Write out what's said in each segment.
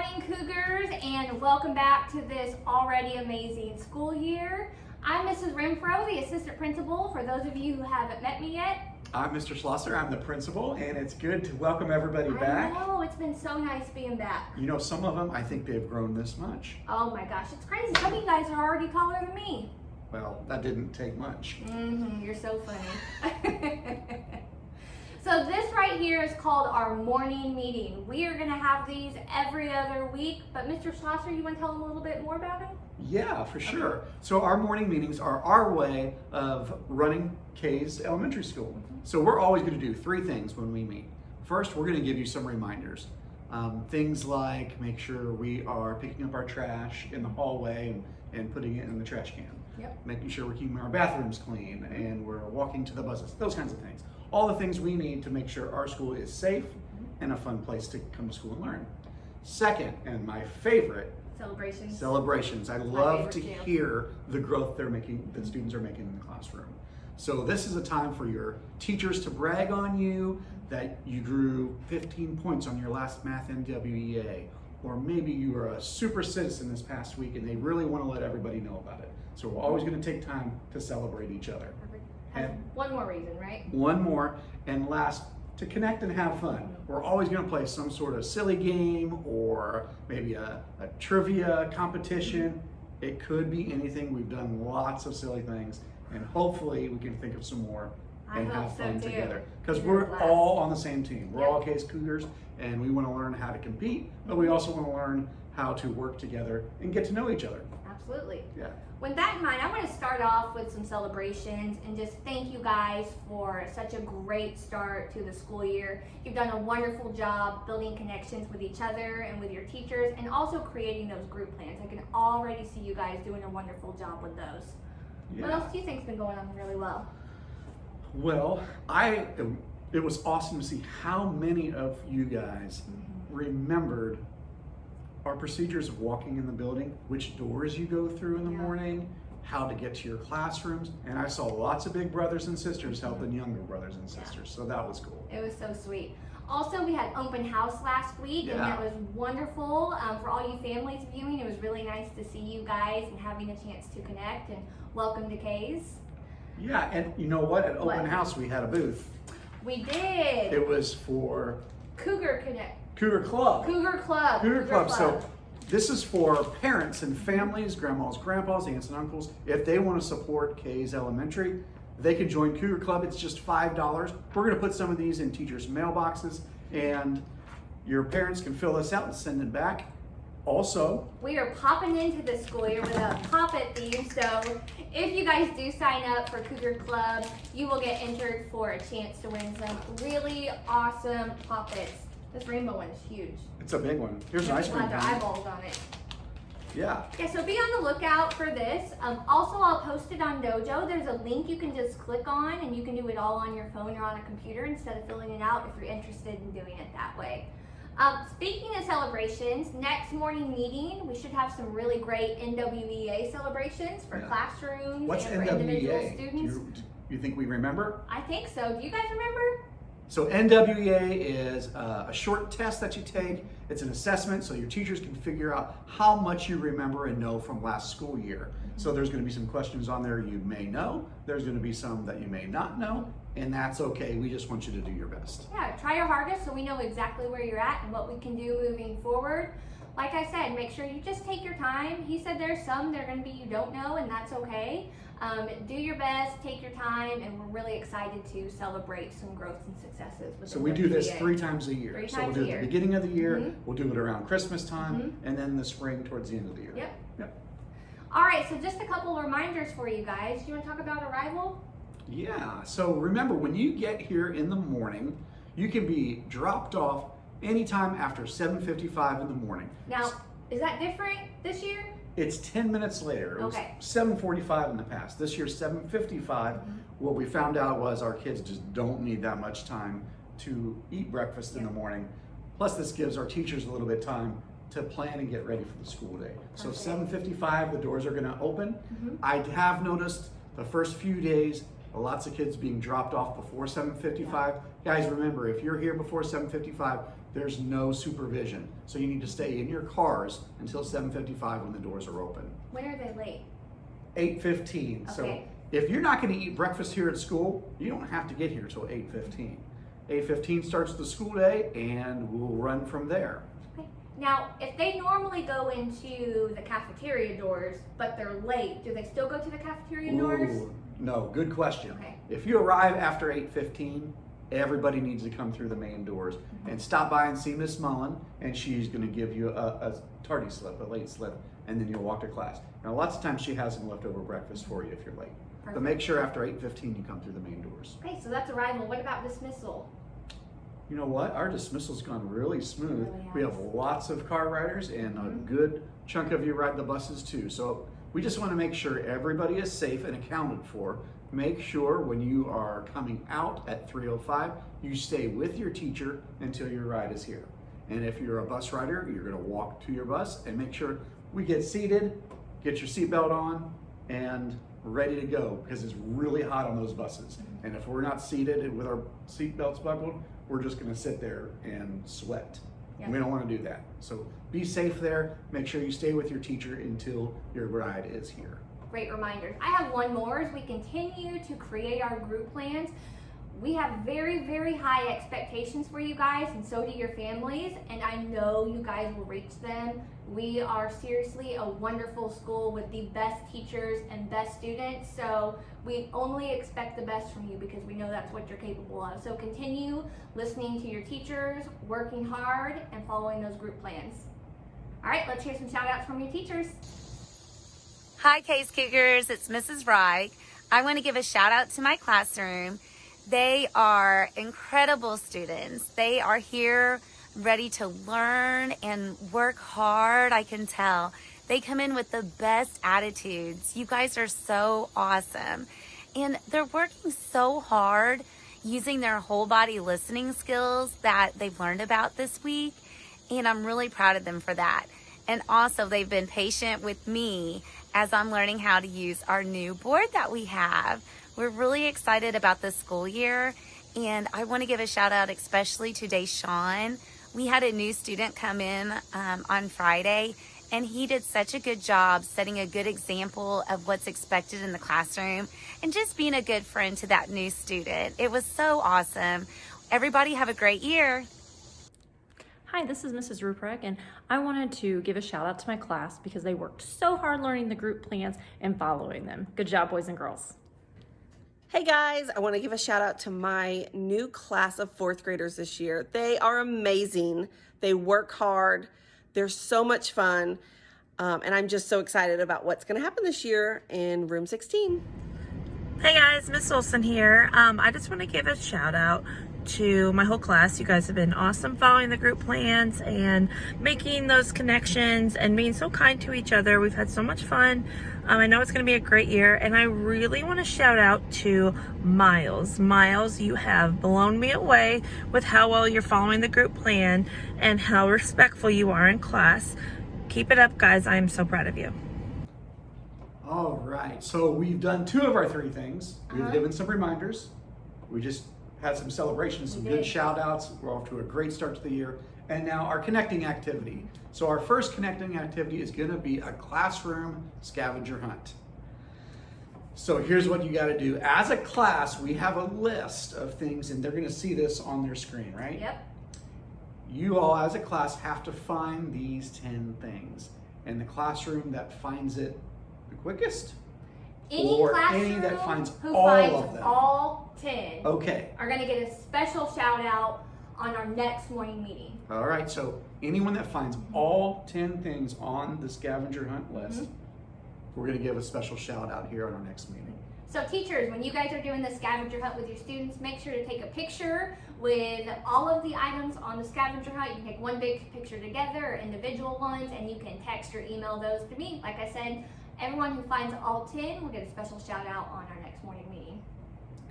morning, Cougars, and welcome back to this already amazing school year. I'm Mrs. Renfro, the assistant principal, for those of you who haven't met me yet. I'm Mr. Schlosser, I'm the principal, and it's good to welcome everybody back. I know, it's been so nice being back. You know, some of them, I think they've grown this much. Oh my gosh, it's crazy. Some of you guys are already taller than me. Well, that didn't take much. You're so funny. So this right here is called our morning meeting. We are gonna have these every other week, but Mr. Schlosser, you wanna tell them a little bit more about it? Yeah, for sure. Okay. So our morning meetings are our way of running Caze Elementary School. So we're always gonna do three things when we meet. First, we're gonna give you some reminders. Things like make sure we are picking up our trash in the hallway and putting it in the trash can. Yep. Making sure we're keeping our bathrooms clean and we're walking to the buses, those kinds of things. All the things we need to make sure our school is safe and a fun place to come to school and learn. Second, and my favorite, celebrations. I love to hear the growth the students are making in the classroom. So this is a time for your teachers to brag on you that you grew 15 points on your last math NWEA, or maybe you were a super citizen this past week and they really want to let everybody know about it. So we're always going to take time to celebrate each other. And one more reason, right? One more, and last, to connect and have fun. We're always going to play some sort of silly game or maybe a trivia competition. It could be anything. We've done lots of silly things, and hopefully we can think of some more and have fun together. Because we're all on the same team. We're all Caze Cougars, and we want to learn how to compete, but we also want to learn how to work together and get to know each other. Absolutely. Yeah. With that in mind, I want to start off with some celebrations and just thank you guys for such a great start to the school year. You've done a wonderful job building connections with each other and with your teachers, and also creating those group plans. I can already see you guys doing a wonderful job with those. Yeah. What else do you think's been going on really well? Well, it was awesome to see how many of you guys remembered our procedures of walking in the building, which doors you go through in the morning, how to get to your classrooms, and I saw lots of big brothers and sisters helping younger brothers and sisters, so that was cool. It was so sweet. Also, we had open house last week, and that was wonderful. For all you families viewing, it was really nice to see you guys and having a chance to connect, and welcome to Caze. Yeah, and you know what? At open house, we had a booth. We did. It was for Cougar Connect. Cougar Club. Cougar Club. Cougar Club. So this is for parents and families, grandmas, grandpas, aunts and uncles. If they want to support Caze Elementary, they can join Cougar Club. It's just $5. We're going to put some of these in teachers' mailboxes, and your parents can fill this out and send it back. Also, we are popping into the school year with a Pop-It theme, so if you guys do sign up for Cougar Club, you will get entered for a chance to win some really awesome Pop-Its. This rainbow one is huge. It's a big one. Here's an ice cream. Their eyeballs on it. Yeah. Yeah, so be on the lookout for this. Also, I'll post it on Dojo. There's a link you can just click on, and you can do it all on your phone or on a computer instead of filling it out if you're interested in doing it that way. Speaking of celebrations, next morning meeting, we should have some really great NWEA celebrations for classrooms and for individual students. Do you think we remember? I think so. Do you guys remember? So NWEA is a short test that you take. It's an assessment so your teachers can figure out how much you remember and know from last school year. So there's going to be some questions on there you may know. There's going to be some that you may not know, and that's okay. We just want you to do your best. Yeah, try your hardest so we know exactly where you're at and what we can do moving forward. Like I said, make sure you just take your time. He said there's some that are going to be you don't know, and that's okay. Do your best, take your time, and we're really excited to celebrate some growth and successes with So we do this 3 times a year. So we'll do it at the beginning of the year, we'll do it around Christmas time, and then the spring towards the end of the year. Yep. All right, so just a couple of reminders for you guys. Do you want to talk about arrival? Yeah, so remember, when you get here in the morning, you can be dropped off anytime after 7:55 in the morning. Now, is that different this year? It's 10 minutes later. It was 7:45 in the past. This year's 7:55. What we found out was our kids just don't need that much time to eat breakfast in the morning. Plus, this gives our teachers a little bit of time to plan and get ready for the school day. So 7:55, the doors are going to open. I have noticed the first few days Lots of kids being dropped off before 7:55. Guys, remember, if you're here before 7:55, there's no supervision. So you need to stay in your cars until 7:55 when the doors are open. When are they late? 8:15. Okay. So if you're not going to eat breakfast here at school, you don't have to get here till 8:15. 8:15 starts the school day, and we'll run from there. Okay. Now, if they normally go into the cafeteria doors, but they're late, do they still go to the cafeteria doors? Ooh, no, good question. Okay. If you arrive after 8:15, everybody needs to come through the main doors and stop by and see Miss Mullen, and she's going to give you a tardy slip, a late slip, and then you'll walk to class. Now, lots of times she has some leftover breakfast for you if you're late. Perfect. But make sure after 8:15 you come through the main doors. Okay, so that's arrival. What about dismissal? You know what? Our dismissal's gone really smooth. Really We have has. lots of car riders, and a good chunk of you ride the buses too. So we just want to make sure everybody is safe and accounted for. Make sure when you are coming out at 3:05, you stay with your teacher until your ride is here. And if you're a bus rider, you're going to walk to your bus and make sure we get seated, get your seatbelt on, and ready to go, because it's really hot on those buses. And if we're not seated with our seatbelts buckled, we're just going to sit there and sweat. Yeah. We don't want to do that. So be safe there. Make sure you stay with your teacher until your ride is here. Great reminders. I have one more as we continue to create our group plans. We have very, very high expectations for you guys, and so do your families, and I know you guys will reach them. We are seriously a wonderful school with the best teachers and best students, so we only expect the best from you because we know that's what you're capable of. So continue listening to your teachers, working hard, and following those group plans. All right, let's hear some shout outs from your teachers. Hi, Caze Cougars. It's Mrs. Reich. I want to give a shout out to my classroom. They are incredible students. They are here ready to learn and work hard, I can tell. They come in with the best attitudes. You guys are so awesome. And they're working so hard using their whole body listening skills that they've learned about this week. And I'm really proud of them for that. And also, they've been patient with me as I'm learning how to use our new board that we have. We're really excited about this school year, and I want to give a shout out especially to Deshaun. We had a new student come in on Friday, and he did such a good job setting a good example of what's expected in the classroom and just being a good friend to that new student. It was so awesome. Everybody have a great year. Hi, this is Mrs. Ruprecht, and I wanted to give a shout out to my class because they worked so hard learning the group plans and following them. Good job, boys and girls. Hey guys, I want to give a shout out to my new class of fourth graders this year. They are amazing. They work hard. They're so much fun. And I'm just so excited about what's going to happen this year in room 16. Hey guys, Miss Olson here. I just want to give a shout out to my whole class. You guys have been awesome following the group plans and making those connections and being so kind to each other. We've had so much fun. I know it's going to be a great year, and I really want to shout out to Miles. Miles, you have blown me away with how well you're following the group plan and how respectful you are in class. Keep it up, guys. I am so proud of you. All right, so we've done 2 of our 3 things. We've given some reminders. We just had some celebrations, some good shout outs. We're off to a great start to the year. And now our connecting activity. So our first connecting activity is gonna be a classroom scavenger hunt. So here's what you gotta do. As a class, we have a list of things, and they're gonna see this on their screen, right? Yep. You all as a class have to find these 10 things. And the classroom that finds it the quickest, Any or classroom any that finds who all finds of them. all 10 Okay. are going to get a special shout out on our next morning meeting. All right, so anyone that finds all 10 things on the scavenger hunt list, we're gonna give a special shout out here on our next meeting. So teachers, when you guys are doing the scavenger hunt with your students, make sure to take a picture with all of the items on the scavenger hunt. You can take one big picture together or individual ones, and you can text or email those to me. Like I said, everyone who finds all 10 will get a special shout out on our next morning meeting.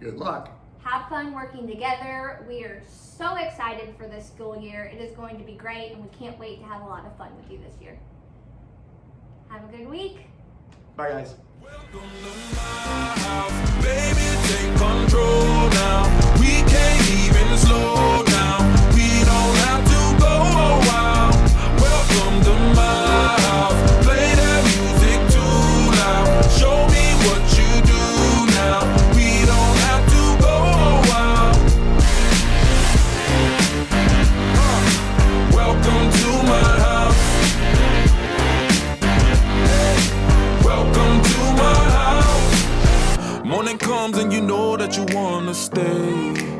Good luck. Have fun working together. We are so excited for this school year. It is going to be great, and we can't wait to have a lot of fun with you this year. Have a good week. Bye, guys. Welcome to my house, baby. take control now. We can't even slow down. We don't have to go a while. Welcome to my house. Play that music too loud. Show me what you do now. We don't have to go a while. Welcome to my house. Welcome to my house. Morning comes and you know that you wanna stay.